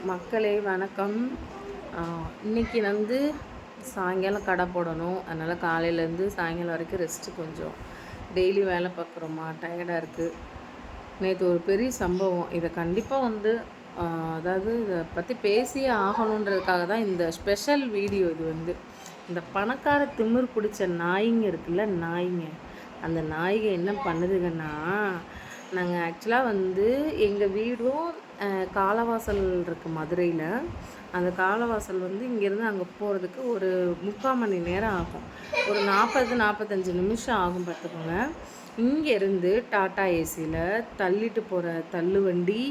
மக்களே வணக்கம். இன்றைக்கி வந்து சாயங்காலம் கடை போடணும். அதனால் காலையிலேருந்து சாயங்காலம் வரைக்கும் ரெஸ்ட்டு. கொஞ்சம் டெய்லி வேலை பார்க்குறோமா, டயர்டாக இருக்குது. நேற்று ஒரு பெரிய சம்பவம். இதை கண்டிப்பாக வந்து அதாவது இதை பற்றி பேசியே ஆகணுன்றதுக்காக தான் இந்த ஸ்பெஷல் வீடியோ. இது வந்து இந்த பணக்கார திமிர் பிடிச்ச நாய்ங்க இருக்குல்ல, நாய்ங்க. அந்த நாய்ங்க என்ன பண்ணுதுங்கன்னா, நாங்கள் ஆக்சுவலாக வந்து எங்கள் வீடும் காலவாசல் இருக்குது மதுரையில். அந்த காலவாசல் வந்து இங்கேருந்து அங்கே போகிறதுக்கு ஒரு 3/4 மணி நேரம் ஆகும். ஒரு 40-45 நிமிஷம் ஆகும் பார்த்துக்கோங்க. இங்கேருந்து டாட்டா ஏசியில் தள்ளிட்டு போகிற தள்ளுவண்டி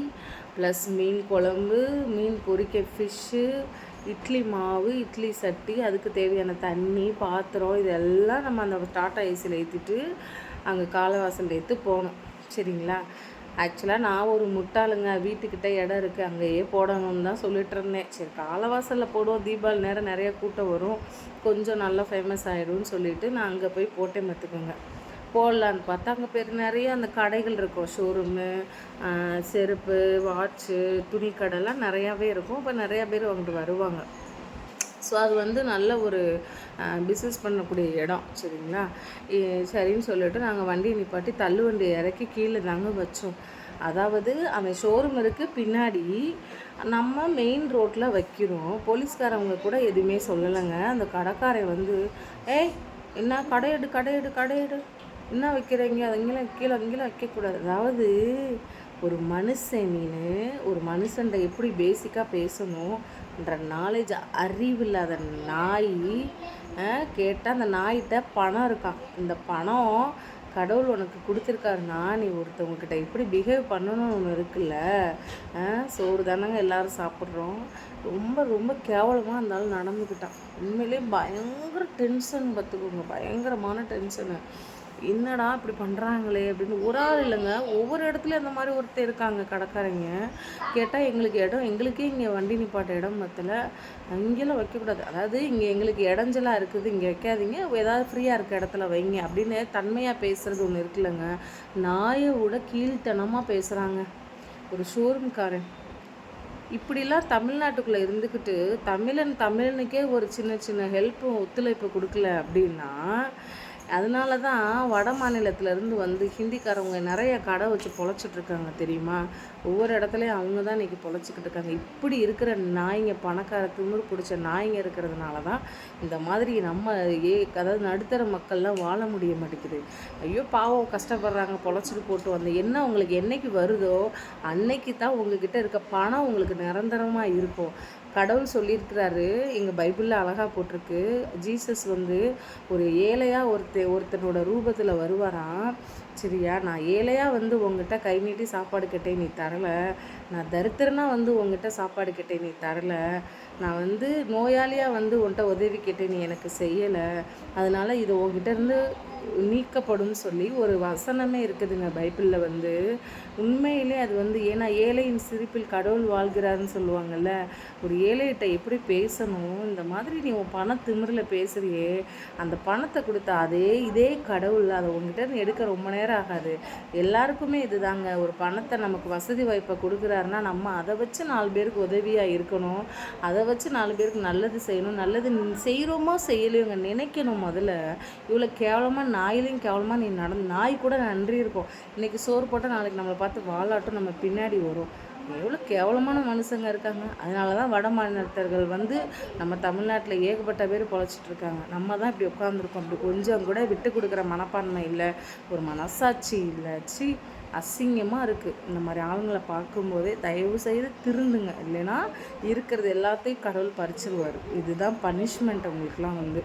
ப்ளஸ் மீன் குழம்பு, மீன் பொரிக்க ஃபிஷ்ஷு, இட்லி மாவு, இட்லி சட்டி, அதுக்கு தேவையான தண்ணி, பாத்திரம், இதெல்லாம் நம்ம அந்த டாட்டா ஏசியில் ஏற்றிட்டு அங்கே காலவாசல் ஏற்று போகணும். சரிங்களா? ஆக்சுவலாக நான் ஒரு முட்டாளுங்க. வீட்டுக்கிட்ட இடம் இருக்குது, அங்கேயே போடணும்னு தான் சொல்லிட்டு இருந்தேன். சரி, காலவாசலில் போடுவோம், தீபாவளி நேரம் நிறைய கூட்டம் வரும், கொஞ்சம் நல்லா ஃபேமஸ் ஆகிடும்னு சொல்லிவிட்டு நான் அங்கே போய் போட்டேன் பார்த்துக்கோங்க. போடலான்னு பார்த்தா அங்கே நிறைய அந்த கடைகள் இருக்கும், ஷோரூமு, செருப்பு, வாட்சு, துணி கடைலாம் நிறையாவே இருக்கும். இப்போ நிறையா பேர் அங்கிட்டு வருவாங்க. ஸோ அது வந்து நல்ல ஒரு பிஸ்னஸ் பண்ணக்கூடிய இடம். சரிங்களா? சரின்னு சொல்லிட்டு நாங்கள் வண்டியை நிப்பாட்டி தள்ளுவண்டி இறக்கி கீழே தாங்க வச்சோம். அதாவது அந்த ஷோரூம் இருக்குது பின்னாடி, நம்ம மெயின் ரோட்டில் வைக்கிறோம். போலீஸ்காரவங்க கூட எதுவுமே சொல்லலைங்க. அந்த கடைக்காரை வந்து, ஏய் என்ன கடையெடு கடையெடு கடையெடு, என்ன வைக்கிறீங்க, அதங்கெல்லாம் கீழே வைக்கக்கூடாது. அதாவது ஒரு ஒரு மனுஷன்ட எப்படி பேசிக்காக பேசணுன்ற நாலேஜ் அறிவில்லாத நாய் கேட்டால் அந்த நாய்கிட்ட பணம் இருக்கான். இந்த பணம் கடவுள் உனக்கு கொடுத்துருக்காருன்னா நீ ஒருத்தவங்கக்கிட்ட எப்படி பிஹேவ் பண்ணணும்னு ஒன்று இருக்குல்ல. சோறு தானங்க எல்லோரும் சாப்பிட்றோம். ரொம்ப ரொம்ப கேவலமாக இருந்தாலும் நடந்துக்கிட்டான். உண்மையிலே பயங்கர டென்ஷன் பார்த்துக்கோங்க, பயங்கரமான டென்ஷனு. என்னடா இப்படி பண்ணுறாங்களே அப்படின்னு. ஒரு ஆள் இல்லைங்க, ஒவ்வொரு இடத்துலையும் அந்த மாதிரி ஒருத்தர் இருக்காங்க கடைக்காரங்க. கேட்டால் எங்களுக்கு இடம், எங்களுக்கே இங்கே வண்டி நிப்பாட்ட இடம் பத்தல, அங்கெல்லாம் வைக்கக்கூடாது, அதாவது இங்கே எங்களுக்கு இடைஞ்சலாக இருக்குது, இங்கே வைக்காதீங்க, ஏதாவது ஃப்ரீயாக இருக்க இடத்துல வைங்க அப்படின்னு தன்மையாக பேசுகிறது ஒன்று இருக்குல்லங்க. நாயை விட கீழ்த்தனமாக பேசுகிறாங்க ஒரு ஷோரூம்காரன். இப்படிலாம் தமிழ்நாட்டுக்குள்ளே இருந்துக்கிட்டு தமிழனுக்கே ஒரு சின்ன சின்ன ஹெல்ப்பும் ஒத்துழைப்பு கொடுக்கல அப்படின்னா, அதனால தான் வட மாநிலத்திலேருந்து வந்து ஹிந்திக்காரவங்க நிறைய கடை வச்சு பொழைச்சிட்ருக்காங்க தெரியுமா? ஒவ்வொரு இடத்துலையும் அவங்க தான் இன்றைக்கி பொழைச்சிக்கிட்டு இருக்காங்க. இப்படி இருக்கிற நாய்ங்க, பணக்கார திமிர் பிடிச்ச நாய்ங்க இருக்கிறதுனால தான் இந்த மாதிரி நம்ம அதாவது நடுத்தர மக்கள்லாம் வாழ முடிய மாட்டேங்குது. ஐயோ பாவம், கஷ்டப்படுறாங்க, பொழைச்சிட்டு போட்டு வந்து என்ன உங்களுக்கு என்றைக்கு வருதோ அன்னைக்கு தான் உங்ககிட்ட இருக்க பணம் உங்களுக்கு நிரந்தரமாக இருக்கும். கடவுள் சொல்லியிருக்கிறாரு, எங்கள் பைபிளில் அழகாக போட்டிருக்கு. ஜீசஸ் வந்து ஒரு ஏழையாக ஒருத்தனோட ரூபத்தில் வருவாராம். சரியா? நான் ஏழையாக வந்து உங்ககிட்ட கை நீட்டி சாப்பாடு கேட்டேன், நீ தரலை. நான் தரித்திரனா வந்து உங்ககிட்ட சாப்பாடு கேட்டேன், நீ தரலை. நான் வந்து நோயாளியாக வந்து உன்கிட்ட உதவி கேட்டேன், நீ எனக்கு செய்யலை. அதனால் இது உங்ககிட்ட இருந்து நீக்கப்படும் சொல்லி ஒரு வசனமே இருக்குதுங்க பைபிளில் வந்து. உண்மையிலே அது வந்து, ஏன்னா ஏழையின் சிரிப்பில் கடவுள் வாழ்கிறாருன்னு சொல்லுவாங்கள்ல. ஒரு ஏழைகிட்ட எப்படி பேசணும், இந்த மாதிரி நீ உன் பண திமிரில் பேசுகிறியே, அந்த பணத்தை கொடுத்தா இதே கடவுள் அதை உங்ககிட்ட எடுக்க ரொம்ப நேரம் ஆகாது. எல்லாருக்குமே இது தாங்க, ஒரு பணத்தை நமக்கு வசதி வாய்ப்பை கொடுக்குறாருன்னா நம்ம அதை வச்சு 4 பேருக்கு உதவியாக இருக்கணும், அதை வச்சு 4 பேருக்கு நல்லது செய்யணும். நல்லது செய்கிறோமோ செய்யலையோங்க நினைக்கணும். முதல்ல இவ்வளோ கேவலமாக, நாயிலையும் கேவலமாக நீ நாய் கூட நன்றி இருக்கும். இன்றைக்கி சோறு போட்டால் நாளைக்கு நம்மளை பார்த்து வாலாட்டும் நம்ம பின்னாடி வரும். எவ்வளோ கேவலமான மனுஷங்க இருக்காங்க. அதனால தான் வட மாநிலத்தர்கள் வந்து நம்ம தமிழ்நாட்டில் ஏகப்பட்ட பேர் பொழைச்சிட்ருக்காங்க. நம்ம தான் இப்படி உட்காந்துருக்கோம். அப்படி கொஞ்சம் கூட விட்டு கொடுக்குற மனப்பான்மை இல்லை, ஒரு மனசாட்சி இல்லை. அசிங்கமாக இருக்குது. இந்த மாதிரி ஆளுங்களை பார்க்கும்போதே தயவு செய்து திருந்துங்க, இல்லைன்னா இருக்கிறது எல்லாத்தையும் கடவுள் பறிச்சிருவார். இதுதான் பனிஷ்மெண்ட் உங்களுக்குலாம் வந்து.